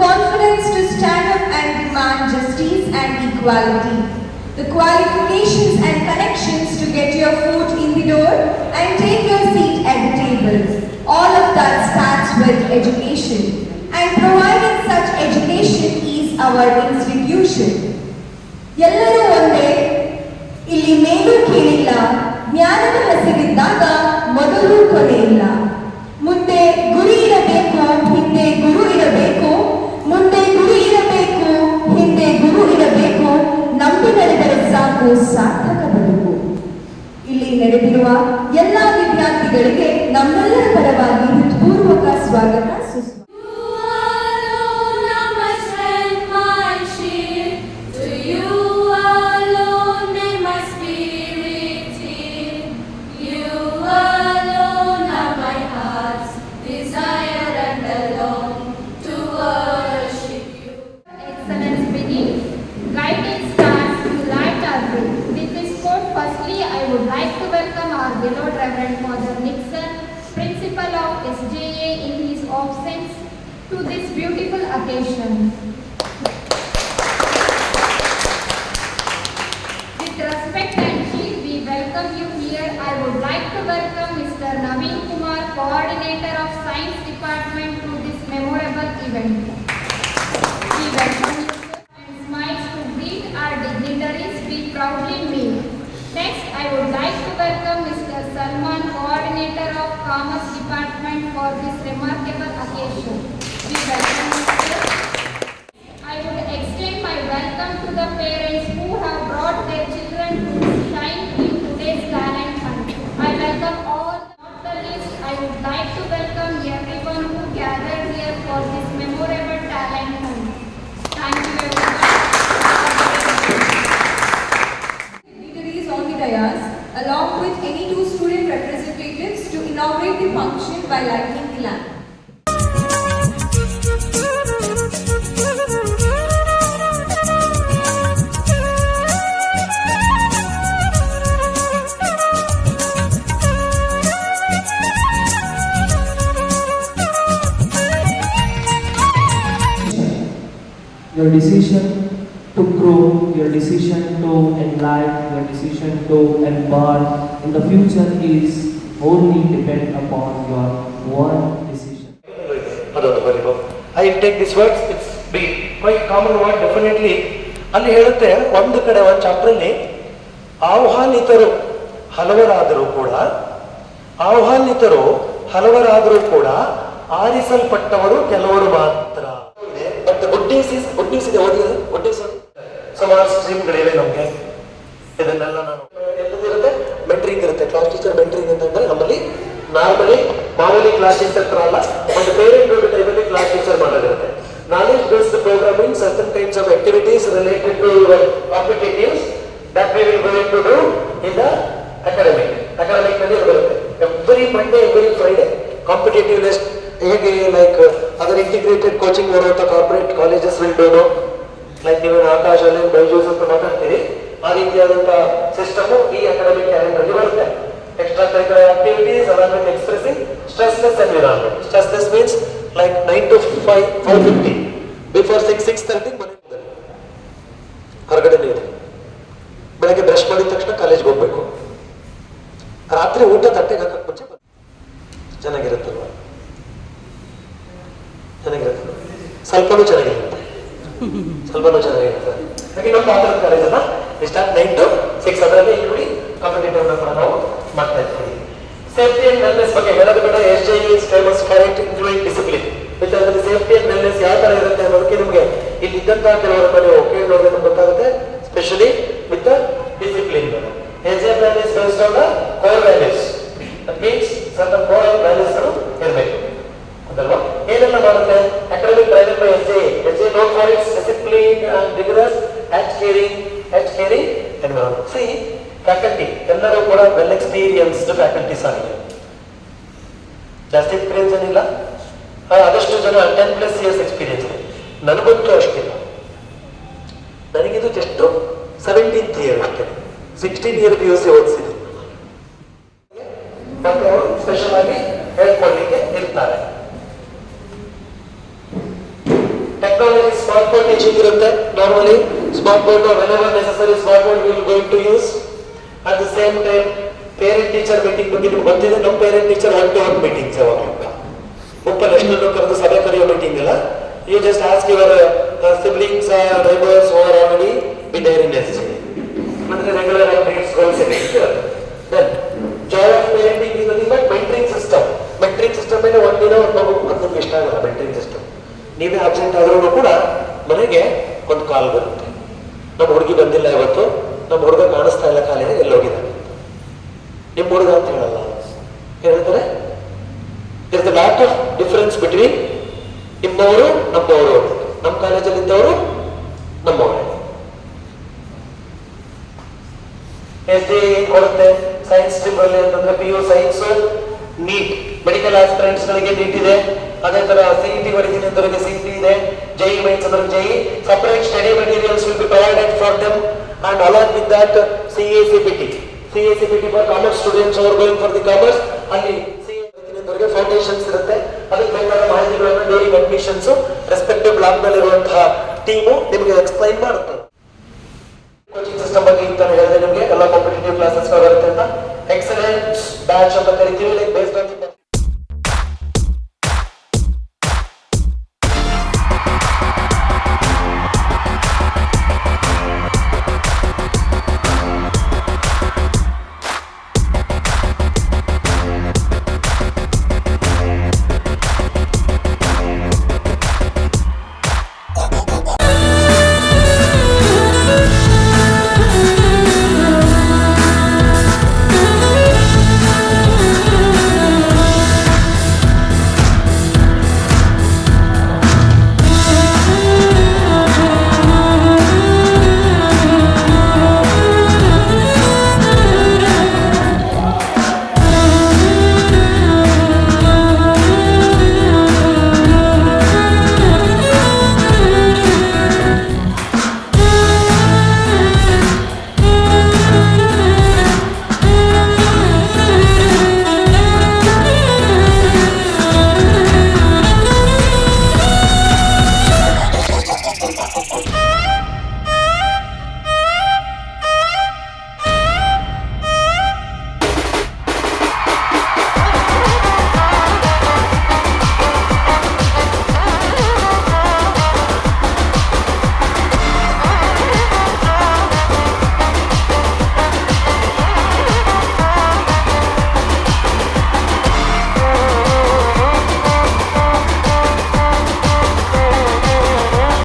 confidence to stand up and demand justice and equality, the qualifications and connections to get your foot in the door and take your seat at the table. All of that starts with education, and providing such education is our institution. ಎಲ್ಲರೂ ಒಂದೇ, ಇಲ್ಲಿ ಮೇಲೂ ಕೀಳಿಲ್ಲ, ಜ್ಞಾನದ ಹಸಿವಿದ್ದಾಗ ಮೊದಲು ಕೊನೆ ಇಲ್ಲ. ಮುಂದೆ ಗುರಿ ಇರಬೇಕು, ಹಿಂದೆ ಗುರು ಇರಬೇಕು, ಮುಂದೆ ಗುರಿ ಇರಬೇಕು, ಹಿಂದೆ ಗುರು ಇರಬೇಕು, ನಂಬಿ ನಡೆದರೆ ಸಾಕು ಸಾರ್ಥಕ ಬದುಕು. ಇಲ್ಲಿ ನಡೆದಿರುವ ಎಲ್ಲ ವಿದ್ಯಾರ್ಥಿಗಳಿಗೆ ನಮ್ಮೆಲ್ಲರ ಪರವಾಗಿ ಹೃತ್ಪೂರ್ವಕ ಸ್ವಾಗತ ಸುಸ್ವಾಗತ. Beloved Reverend Father Nixon, Principal of SJA in his absence, to this beautiful occasion. With respect and heed, we welcome you here. I would like to welcome Mr. Naveen Kumar, Coordinator of Science Department, to this memorable event. We welcome you and smiles to greet our dignitaries we proudly meet. Next, I would like to welcome Mr. Salman, Coordinator of Commerce Department, for this remarkable occasion. We welcome you, sir. I would extend my welcome to the parents who have brought their children to shine in today's talent hunt. I welcome all. Not the least, I would like to welcome everyone who gathered here for this memorable talent hunt. Thank you everyone. Along with any two student representatives to inaugurate the function by lighting the lamp. Your decision to grow, your decision to enlighten, your decision to embark in the future is only depend upon your one decision. I take these words, it's be quite common word definitely. ಅಲ್ಲಿ ಹೇಳುತ್ತೆ ಒಂದು ಕಡೆ ಒಂದು ಚಾಪ್ಟ್ರಲ್ಲಿ ಆಹ್ವಾನಿತರು ಹಲವರಾದರೂ ಕೂಡ ಆರಿಸಲ್ಪಟ್ಟವರು ಕೆಲವರು ಮಾತ್ರ. But good news ಇದೆ, ಗುಡ್ ನ್ಯೂಸ್ ಸುಮಾರು ಸ್ಟ್ರೀಮ್ಗಳಿವೆ ನಮಗೆ. ಇದನ್ನೆಲ್ಲ ನಾನು ಎಲ್ಲದಿರುತ್ತೆ, ಮೆಂಟ್ರಿಂಗ್ ಇರುತ್ತೆ, ಕ್ಲಾಸ್ ಟೀಚರ್ ಮೆಂಟ್ರಿಂಗ್ ಅಂತಂದ್ರೆ ನಮ್ಮಲ್ಲಿ ನಾರ್ಮಲಿ ಮಾಮೂಲಿ ಕ್ಲಾಸ್ ಟೀಚರ್ ತರ ಅಲ್ಲ, ಒಂದು ಪೇರೆಂಟ್ ಡ್ಯೂಟಿ ಟೈಮಲ್ಲಿ ಕ್ಲಾಸ್ ಟೀಚರ್ ಮಾಡೋದಿರುತ್ತೆ. Knowledge based programming, certain kinds of activities related to your competitives that we will going to do in the academic ನಲ್ಲಿ ಬರುತ್ತೆ. Every Monday every Friday competitiveness ಹೇಗೆ like other integrated coaching ಮಾಡುವಂಥ corporate colleges will do like ನೀವು ಆಕಾಶ ಬೈಜೂಸ್ ಅಂತ ಮಾತಾಡ್ತೀರಿ, ಆ ರೀತಿಯಾದಂಥ system ಈ ಅಕಾಡೆಮಿಕ್ ಕ್ಯಾಲೆಂಡರ್ ಅಲ್ಲಿ ಬರುತ್ತೆ. Extra curricular activities along with expressing stressless environment. Stressless means like 9 to 5, 5:50. Before 6:30 ಮನೆ ಹೊರಗಡೆ ಇದೆ. ಬೆಳಗ್ಗೆ ಬ್ರಷ್ ಮಾಡಿದ ತಕ್ಷಣ ಕಾಲೇಜ್ಗೆ ಹೋಗ್ಬೇಕು. ರಾತ್ರಿ ಊಟ ತಟ್ಟೆಗೆ ಹಾಕಕ್ಕೆ ಮುಂಚೆ ಚೆನ್ನಾಗಿರುತ್ತಲ್ವ? ಸ್ವಲ್ಪನೂ ಚೆನ್ನಾಗಿರುತ್ತೆ. ಹಾಗೆ ನಮ್ಮ ಪಾತ್ರದ ಕಾಲೇಜ್ ಅಲ್ಲ, ಸ್ಟಾರ್ಟ್ 9 to 6 ಅದರಲ್ಲಿ ಇನ್ಕ್ಲೂಡಿ ಕಾಂಪಿಟೇಟಿವ್ ಕೂಡ ನಾವು ಮಾಡ್ತಾ ಇರ್ತೀವಿ. ಸೇಫ್ಟಿ ಅಂಡ್ ವೆಲ್ನೆಸ್ ಬಗ್ಗೆ ಹೇಳೋದು ಬೇಡ. SJE is famous for it, including discipline. ವಿಚಾರದಲ್ಲಿ ಸೇಫ್ಟಿ ಅಂಡ್ ವೆಲ್ನೆಸ್ ಯಾವ ತರ ಇರುತ್ತೆ ಅನ್ನೋದಕ್ಕೆ ನಿಮಗೆ ಇಲ್ಲಿ ಇದ್ದಂತಹ ಕೆಲವರನ್ನ ನೀವು ಕೇಳಿ ನೋಡಿದ್ರೆ ಗೊತ್ತಾಗುತ್ತೆ. Specially with the discipline. SJE plan is based on the core values. That means certain core values ಇರಬೇಕು ಅದಲ್ವಾ? ಏನೆಲ್ಲ ಮಾಡುತ್ತೆ academic driver by SJE known for its discipline and rigorous edge caring environment. See, faculty ಎಲ್ಲರೂ ಕೂಡ well experienced faculties ಆಗಿದೆ. ಜಾಸ್ತಿ experience ಏನಿಲ್ಲ, ಅದಷ್ಟು ಜನ 10+ years ಎಕ್ಸ್ಪೀರಿಯನ್ಸ್ ಇದೆ. ನನಗಂತೂ ಅಷ್ಟಿಲ್ಲ. ನನಗಿದು ಜಸ್ಟ್ 17th year ಅಷ್ಟೇ. 16 year PUC ಓದಿಸಿದೆ. ಮತ್ತೆ ಅವರು ಸ್ಪೆಷಲ್ ಆಗಿ ಹೇಳ್ಕೊಡ್ಲಿಕ್ಕೆ ಇರ್ತಾರೆ. ಟೆಕ್ನಾಲಜಿ ಸ್ಮಾರ್ಟ್ ಬೋರ್ಡ್ ಟೀಚಿಂಗ್ ಇರುತ್ತೆ. Normally smart board whenever necessary smart board will going to use. At the same time parent teacher meeting ಬಗ್ಗೆ ನಿಮ್ಗೆ ಗೊತ್ತಿದೆ. ನಮ್ಮ parent teacher one to one meetings ಯಾವಾಗಲೂ ಒಪ್ಪಲ್ ಎಷ್ಟನ್ನು ಕರೆದು ಸಭೆ ಕರೆಯೋ ಮೀಟಿಂಗ್ ಇಲ್ಲ. You just ask your siblings neighbours who are already be there in SG. ಅಂದ್ರೆ ರೆಗ್ಯುಲರ್ ಆಗಿ then joy of parenting is nothing but mentoring system. Mentoring system ಮೇಲೆ ಒಂದಿನ ಒಂದು ನಮ್ಗೆ ಇಷ್ಟ ಆಗಲ್ಲ ಮೆಂಟರಿಂಗ್ ಸಿಸ್ಟಮ್. ನೀವೇ ಅಬ್ಸೆಂಟ್ ಆದ್ರೂ ಕೂಡ ಮನೆಗೆ ಒಂದು ಕಾಲ್ ಬರುತ್ತೆ, ನಮ್ಮ ಹುಡುಗಿ ಬಂದಿಲ್ಲ ಇವತ್ತು, ನಮ್ಮ ಹುಡುಗ ಕಾಣಿಸ್ತಾ ಇಲ್ಲ ಕಾಲಿಗೆ, ಎಲ್ಲೋಗಿದ್ದಾನೆ, ನಿಮ್ಮ ಹುಡುಗ ಅಂತ ಹೇಳಲ್ಲ, ಹೇಳ್ತಾರೆ. Here's a lot of difference between ನಿಮ್ಮವರು ನಮ್ಮವರು, ನಮ್ಮ ಕಾಲೇಜಲ್ಲಿ ಇದ್ದವರು ನಮ್ಮವರು. ಎಸ್ ಡಿ ಕೊಡುತ್ತೆ ಸೈನ್ಸ್ ಸ್ಟ್ರೀಮ್ ಅಲ್ಲಿ ಅಂತಂದ್ರೆ PU science NEET, medical aspirants ಗಳಿಗೆ ನೀಟ್ ಇದೆ. ಅದೇ ತರ CET ಬರೀತೀನಿ ಅಂತವರಿಗೆ CET ಇದೆ. JEE ಮೈನ್ಸ್ ಅಂದ್ರೆ JEE. Separate study materials will be provided for them and along with that CACPT for commerce students are going for the commerce. ಅಲ್ಲಿ CA foundations ಇರುತ್ತೆ. ಅದಕ್ಕೆ ಬೇಕಾದ ಮಾಹಿತಿಗಳನ್ನು ಡ್ಯೂರಿಂಗ್ ಅಡ್ಮಿಷನ್ಸ್ ರೆಸ್ಪೆಕ್ಟಿವ್ ಬ್ಲಾಕ್ ನಲ್ಲಿ ಇರುವಂತಹ team ನಿಮಗೆ explain ಮಾಡುತ್ತೆ. ಕೋಚಿಂಗ್ ಸಿಸ್ಟಮ್ ಬಗ್ಗೆ ಇಂತಾನೆ ಹೇಳಿದೆ ನಿಮಗೆ, ಎಲ್ಲ ಕಾಂಪಿಟೇಟಿವ್ ಕ್ಲಾಸಸ್ ಬರುತ್ತೆ ಅಂತ. ಎಕ್ಸಲೆಂಟ್ ಬ್ಯಾಚ್ ಅಂತ ಕರಿತೀವಿ. Like based on